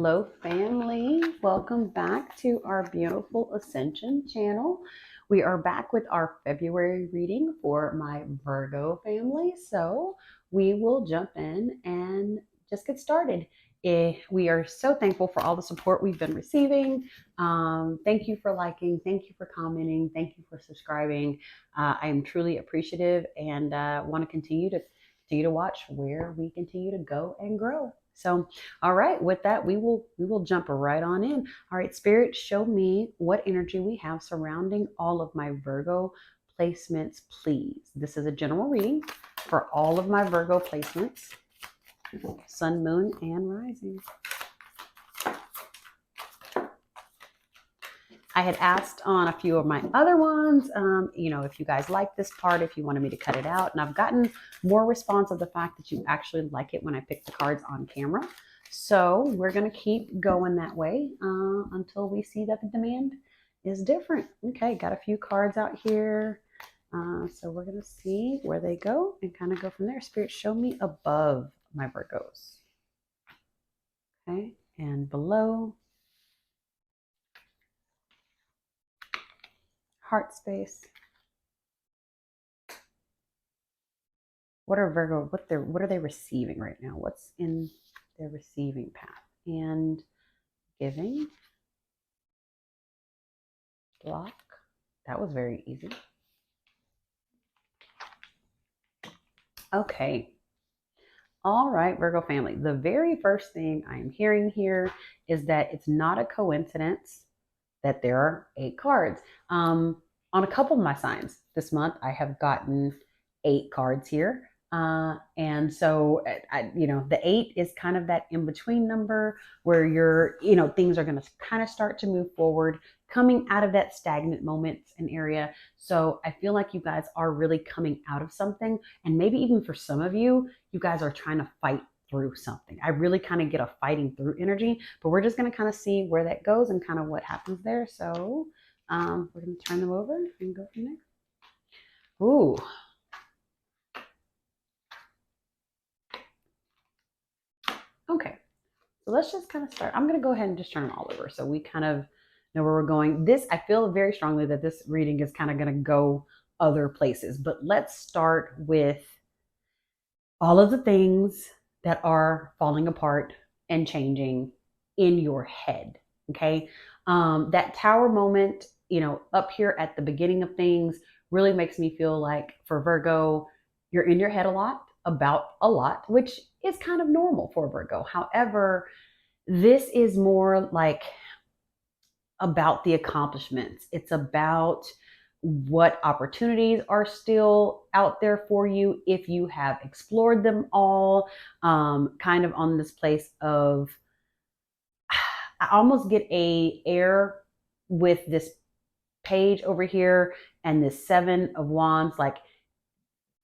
Hello, family. Welcome back to our beautiful Ascension channel. We are back with our February reading for my Virgo family. So we will jump in and just get started. We are so thankful for all the support we've been receiving. Thank you for liking. Thank you for commenting. Thank you for subscribing. I am truly appreciative and want to continue to watch where we continue to go and grow. So, all right, with that, we will jump right on in. All right, Spirit, show me what energy we have surrounding all of my Virgo placements, please. This is a general reading for all of my Virgo placements, Sun, Moon, and Rising. I had asked on a few of my other ones, if you guys like this part, if you wanted me to cut it out. And I've gotten more response of the fact that you actually like it when I pick the cards on camera. So we're going to keep going that way until we see that the demand is different. Okay, got a few cards out here. So we're going to see where they go and kind of go from there. Spirit, show me above my Virgos. Okay, and below. Heart space. What are Virgo? What are they receiving right now? What's in their receiving path? And giving. Block. That was very easy. Okay. All right, Virgo family. The very first thing I'm hearing here is that it's not a coincidence that there are 8 cards. On a couple of my signs this month, I have gotten 8 cards here. And so, the 8 is kind of that in-between number where things are going to kind of start to move forward, coming out of that stagnant moment and area. So I feel like you guys are really coming out of something. And maybe even for some of you, you guys are trying to fight through something. I really kind of get a fighting through energy, but we're just going to kind of see where that goes and kind of what happens there. So we're going to turn them over and go from there. Ooh. Okay. So let's just kind of start. I'm going to go ahead and just turn them all over so we kind of know where we're going. I feel very strongly that this reading is kind of going to go other places, but let's start with all of the things that are falling apart and changing in your head. Okay. That tower moment, up here at the beginning of things really makes me feel like for Virgo, you're in your head a lot about a lot, which is kind of normal for Virgo. However, this is more like about the accomplishments. It's about what opportunities are still out there for you if you have explored them all, kind of on this place of, I almost get a air with this page over here and this 7 of Wands, like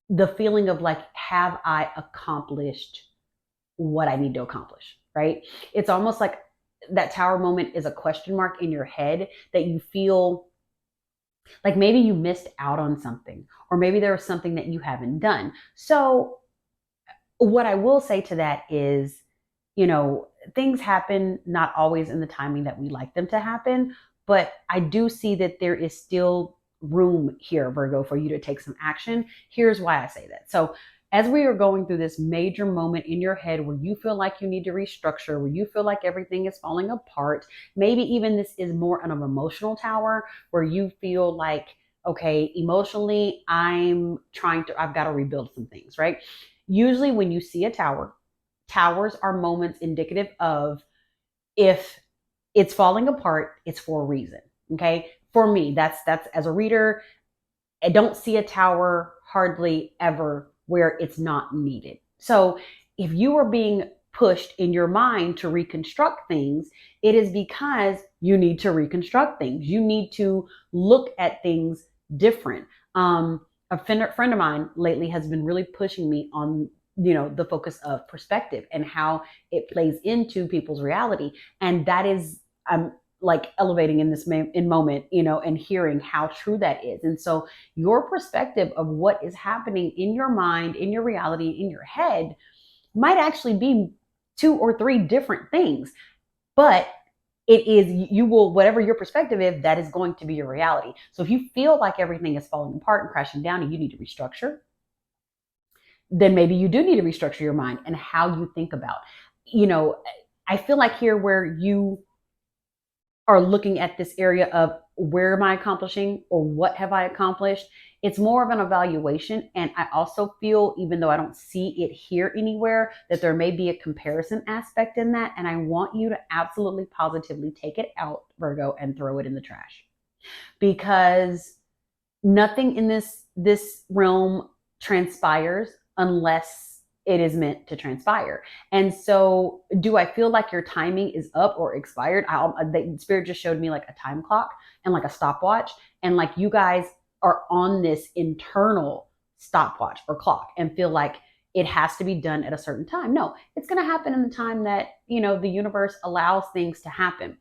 the feeling of like, have I accomplished what I need to accomplish, right? It's almost like that tower moment is a question mark in your head that you feel like maybe you missed out on something, or maybe there was something that you haven't done. So what I will say to that is, things happen not always in the timing that we like them to happen, but I do see that there is still room here, Virgo, for you to take some action. Here's why I say that. So as we are going through this major moment in your head where you feel like you need to restructure, where you feel like everything is falling apart, maybe even this is more on an emotional tower where you feel like, okay, emotionally, I've got to rebuild some things, right? Usually when you see a tower, towers are moments indicative of if it's falling apart, it's for a reason. Okay. For me, that's as a reader, I don't see a tower hardly ever where it's not needed. So if you are being pushed in your mind to reconstruct things, it is because you need to reconstruct things. You need to look at things different. A friend of mine lately has been really pushing me on, the focus of perspective and how it plays into people's reality. And that is, I'm like elevating in this moment, and hearing how true that is. And so your perspective of what is happening in your mind, in your reality, in your head might actually be 2 or 3 different things. but it is, you will, whatever your perspective is, that is going to be your reality. So if you feel like everything is falling apart and crashing down and you need to restructure, then maybe you do need to restructure your mind and how you think about, you know, I feel like here where you are looking at this area of where am I accomplishing or what have I accomplished, it's more of an evaluation. And I also feel, even though I don't see it here anywhere, that there may be a comparison aspect in that. And I want you to absolutely positively take it out, Virgo, and throw it in the trash, because nothing in this realm transpires unless it is meant to transpire. And so, do I feel like your timing is up or expired? The spirit just showed me like a time clock and like a stopwatch, and like you guys are on this internal stopwatch or clock and feel like it has to be done at a certain time. No, it's going to happen in the time that, the universe allows things to happen.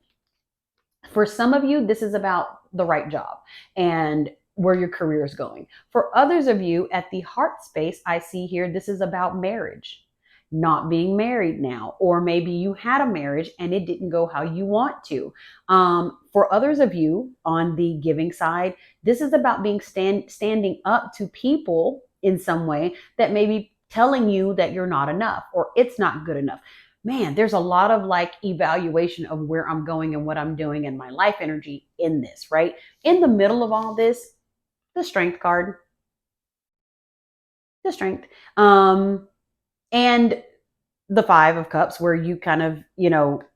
For some of you, this is about the right job and where your career is going. For others of you, at the heart space, I see here, this is about marriage, not being married now, or maybe you had a marriage and it didn't go how you want to. For others of you on the giving side, this is about being standing up to people in some way that may be telling you that you're not enough or it's not good enough. Man, there's a lot of like evaluation of where I'm going and what I'm doing and my life energy in this, right? In the middle of all this, the strength card, the strength, and the 5 of cups, where you kind of,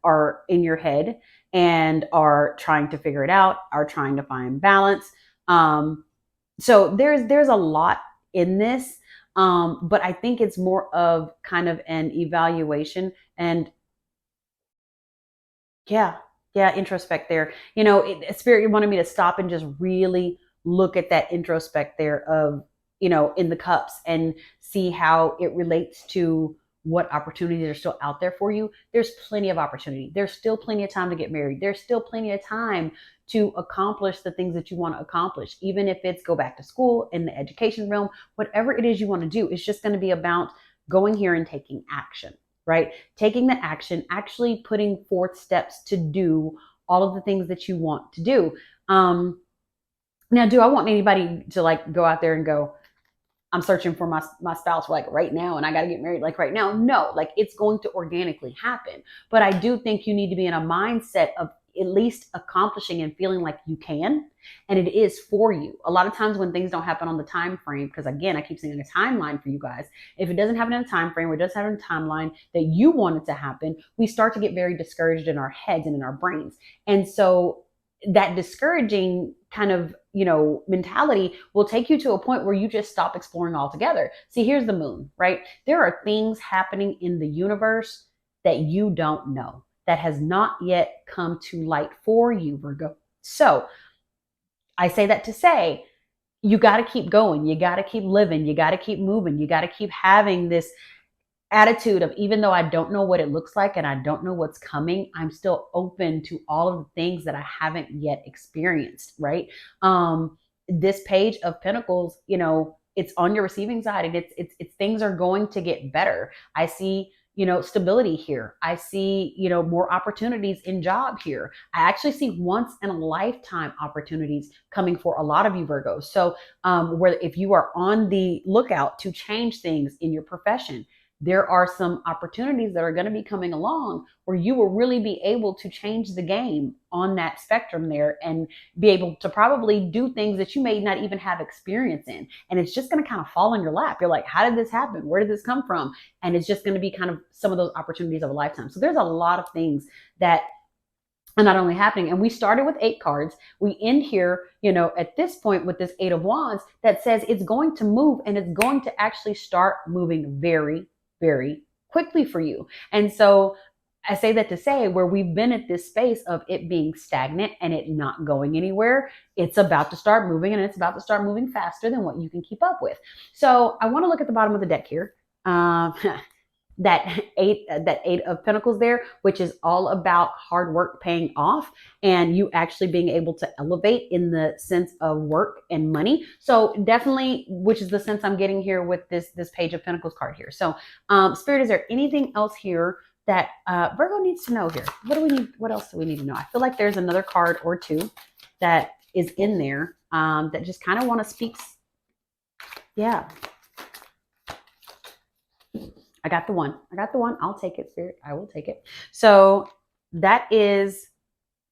are in your head and are trying to figure it out, are trying to find balance. So there's a lot in this. But I think it's more of kind of an evaluation and yeah, introspect there. Spirit wanted me to stop and just really look at that introspect there of, in the cups and see how it relates to what opportunities are still out there for you. There's plenty of opportunity. There's still plenty of time to get married. There's still plenty of time to accomplish the things that you want to accomplish, even if it's go back to school in the education realm, whatever it is you want to do. It's just going to be about going here and taking action, right? Taking the action, actually putting forth steps to do all of the things that you want to do. Now, do I want anybody to like go out there and go, I'm searching for my spouse like right now and I got to get married like right now? No, like it's going to organically happen. But I do think you need to be in a mindset of at least accomplishing and feeling like you can, and it is for you. A lot of times when things don't happen on the time frame, because again, I keep saying a timeline for you guys, if it doesn't happen in a time frame or it doesn't happen in a timeline that you want it to happen, we start to get very discouraged in our heads and in our brains. And so that discouraging kind of, mentality will take you to a point where you just stop exploring altogether. See, here's the moon, right? There are things happening in the universe that you don't know, that has not yet come to light for you, Virgo. So I say that to say, you got to keep going. You got to keep living. You got to keep moving. You got to keep having this attitude of, even though I don't know what it looks like and I don't know what's coming, I'm still open to all of the things that I haven't yet experienced, right? This page of Pentacles, it's on your receiving side, and it's things are going to get better. I see, stability here. I see, more opportunities in job here. I actually see once in a lifetime opportunities coming for a lot of you Virgos. So where if you are on the lookout to change things in your profession, there are some opportunities that are going to be coming along where you will really be able to change the game on that spectrum there and be able to probably do things that you may not even have experience in. And it's just going to kind of fall in your lap. You're like, how did this happen? Where did this come from? And it's just going to be kind of some of those opportunities of a lifetime. So there's a lot of things that are not only happening. And we started with 8 cards. We end here, at this point with this 8 of Wands that says it's going to move, and it's going to actually start moving very, very quickly for you. And so I say that to say, where we've been at this space of it being stagnant and it not going anywhere, it's about to start moving, and it's about to start moving faster than what you can keep up with. So I want to look at the bottom of the deck here. That eight of Pentacles there, which is all about hard work paying off and you actually being able to elevate in the sense of work and money. So definitely, which is the sense I'm getting here with this page of Pentacles card here. So Spirit, is there anything else here that Virgo needs to know here? What do we need? What else do we need to know? I feel like there's another card or two that is in there that just kind of want to speak. Yeah, I got the one. I got the one. I'll take it, Spirit. I will take it. So that is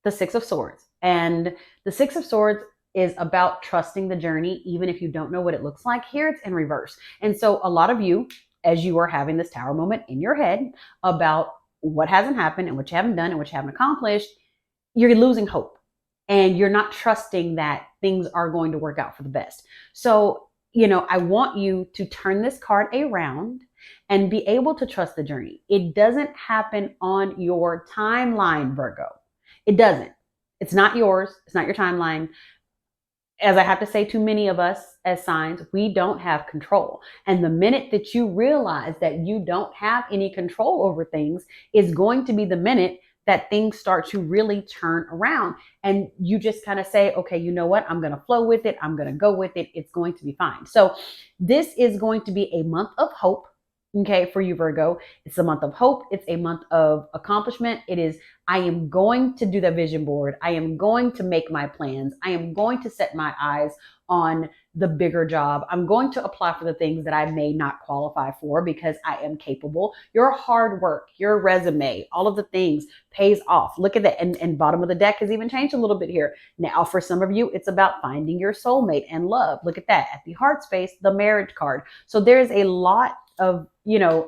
the Six of Swords. And the Six of Swords is about trusting the journey, even if you don't know what it looks like. Here it's in reverse. And so a lot of you, as you are having this tower moment in your head about what hasn't happened and what you haven't done and what you haven't accomplished, you're losing hope and you're not trusting that things are going to work out for the best. So, I want you to turn this card around and be able to trust the journey. It doesn't happen on your timeline, Virgo. It doesn't. It's not yours. It's not your timeline. As I have to say to many of us as signs, we don't have control. And the minute that you realize that you don't have any control over things is going to be the minute that things start to really turn around. And you just kind of say, okay, you know what? I'm going to flow with it. I'm going to go with it. It's going to be fine. So this is going to be a month of hope. Okay, for you, Virgo. It's a month of hope. It's a month of accomplishment. It is, I am going to do the vision board. I am going to make my plans. I am going to set my eyes on the bigger job. I'm going to apply for the things that I may not qualify for because I am capable. Your hard work, your resume, all of the things pays off. Look at that. And bottom of the deck has even changed a little bit here. Now, for some of you, it's about finding your soulmate and love. Look at that. At the heart space, the marriage card. So there's a lot of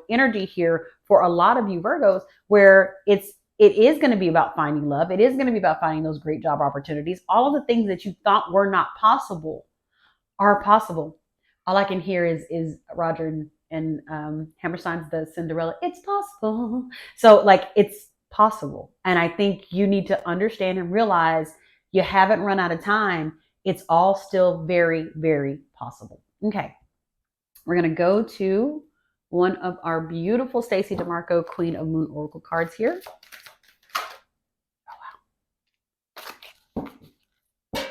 energy here for a lot of you Virgos where it is going to be about finding love. It is going to be about finding those great job opportunities. All of the things that you thought were not possible are possible. All I can hear is Roger and Hammerstein's The Cinderella. It's possible. So like it's possible. And I think you need to understand and realize you haven't run out of time. It's all still very, very possible. Okay. We're going to go to one of our beautiful Stacey DeMarco Queen of Moon Oracle cards here. Oh, wow.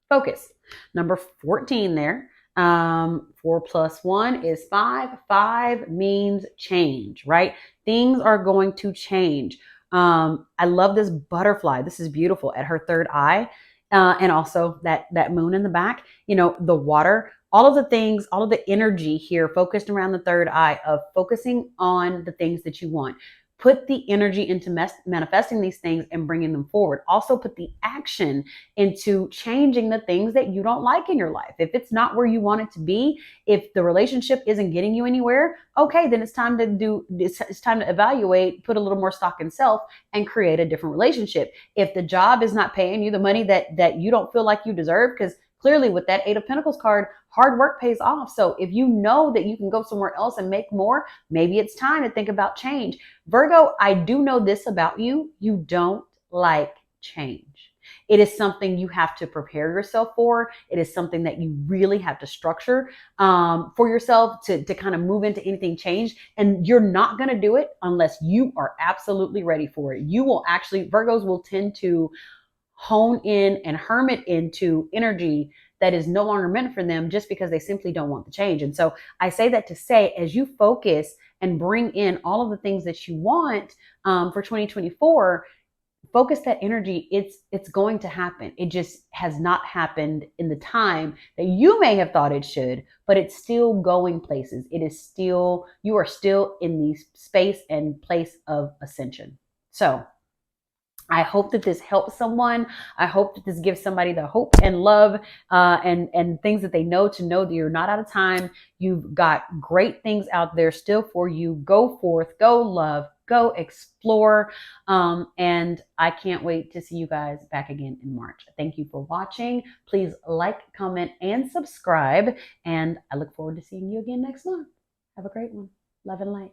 Focus. Number 14 there. 4 + 1 is 5. 5 means change, right? Things are going to change. I love this butterfly. This is beautiful at her third eye. And also that moon in the back, the water, all of the things, all of the energy here focused around the third eye of focusing on the things that you want. Put the energy into manifesting these things and bringing them forward. Also put the action into changing the things that you don't like in your life. If it's not where you want it to be, if the relationship isn't getting you anywhere, okay, then it's time to evaluate, put a little more stock in self and create a different relationship. If the job is not paying you the money that you don't feel like you deserve, because clearly with that 8 of Pentacles card, hard work pays off. So if you know that you can go somewhere else and make more, maybe it's time to think about change. Virgo, I do know this about you. You don't like change. It is something you have to prepare yourself for. It is something that you really have to structure for yourself to kind of move into anything change. And you're not going to do it unless you are absolutely ready for it. Virgos will tend to hone in and hermit into energy that is no longer meant for them just because they simply don't want the change. And so I say that to say, as you focus and bring in all of the things that you want for 2024, focus that energy. It's going to happen. It just has not happened in the time that you may have thought it should, but it's still going places. You are still in the space and place of ascension. So I hope that this helps someone. I hope that this gives somebody the hope and love and things that they know that you're not out of time. You've got great things out there still for you. Go forth, go love, go explore. And I can't wait to see you guys back again in March. Thank you for watching. Please like, comment, and subscribe. And I look forward to seeing you again next month. Have a great one. Love and light.